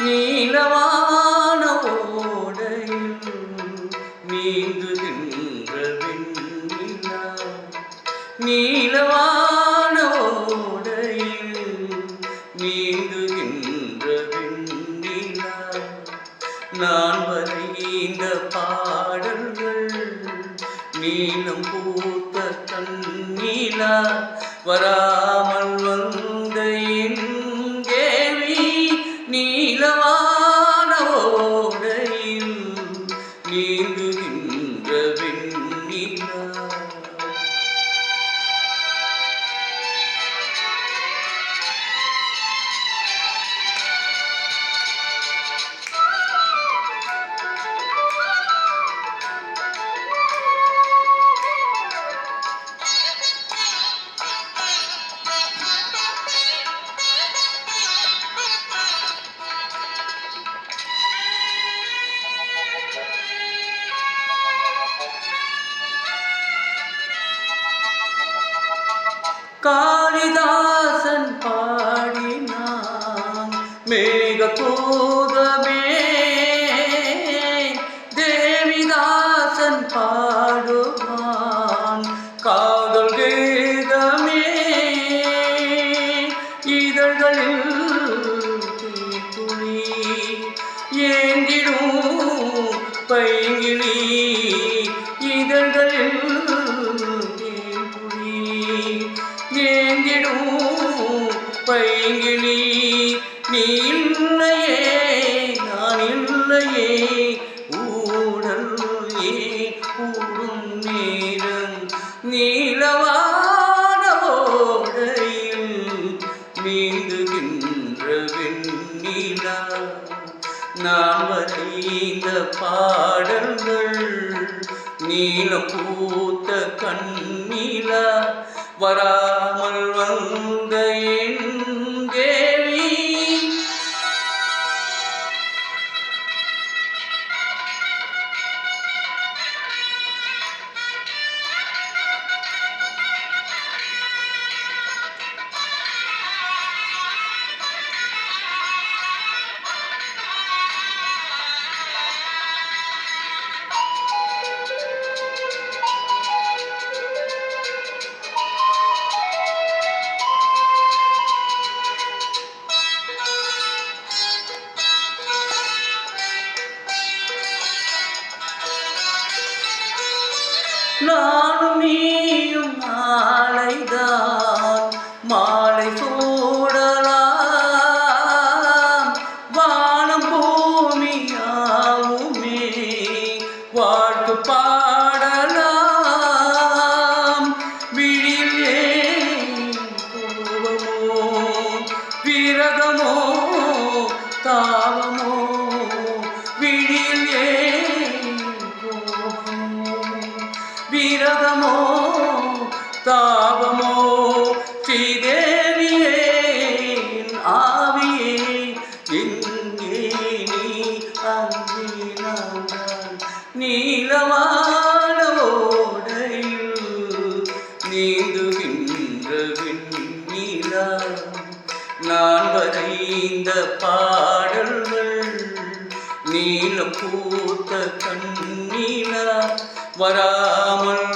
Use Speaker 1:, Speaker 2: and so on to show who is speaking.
Speaker 1: நீலவான ஓடையில் நீந்துகின்ற வெண்ணிலா, நீலவான ஓடையில் நீந்துகின்ற வெண்ணிலா, நான் வரைந்த பாடல்கள் நீலம் பூத்த தன்னிலா, வராமல் வந்த என் தேவி நீலவான ஓடையில் நீந்துகின்ற வெண்ணிலா. காளிதாசன் பாடினான் மேகதூதமே, தேவிதாசன் பாடுவான் காதல் கீதமே, இதழ்களில் தீக்குழி ஏந்திடும் பைங்கிளி, இதழ்களில் ஏந்திடும் பைங்கிளி, நீ இல்லையே நான் இல்லையே ஊடல் கூடும் நேரம், நீலவான ஓடையில் நீந்துகின்ற வெண்ணிலா, நான் வரைந்த பாடல்கள் நீலம் பூத்த கண்ணிலா, வராமல் வந்த என் தேவி. நானும் நீயும் நாளைதான் மாலை சூடலாம், வானம் பூமியாவுமே வாழ்த்து பாடலாம், விழியில் ஏன் கோபமோ விரகமோ தாவமோ, விழியில் விரகமோ தாபமோ, ஸ்ரீதேவியே ஆவியே எங்கே நீ அங்கே நான், நீலவான ஓடையில் நீந்துகின்ற வெண்ணிலா, நான் வரைந்த பாடல்கள் நீலம் பூத்த கண்ணிலா, வராமல்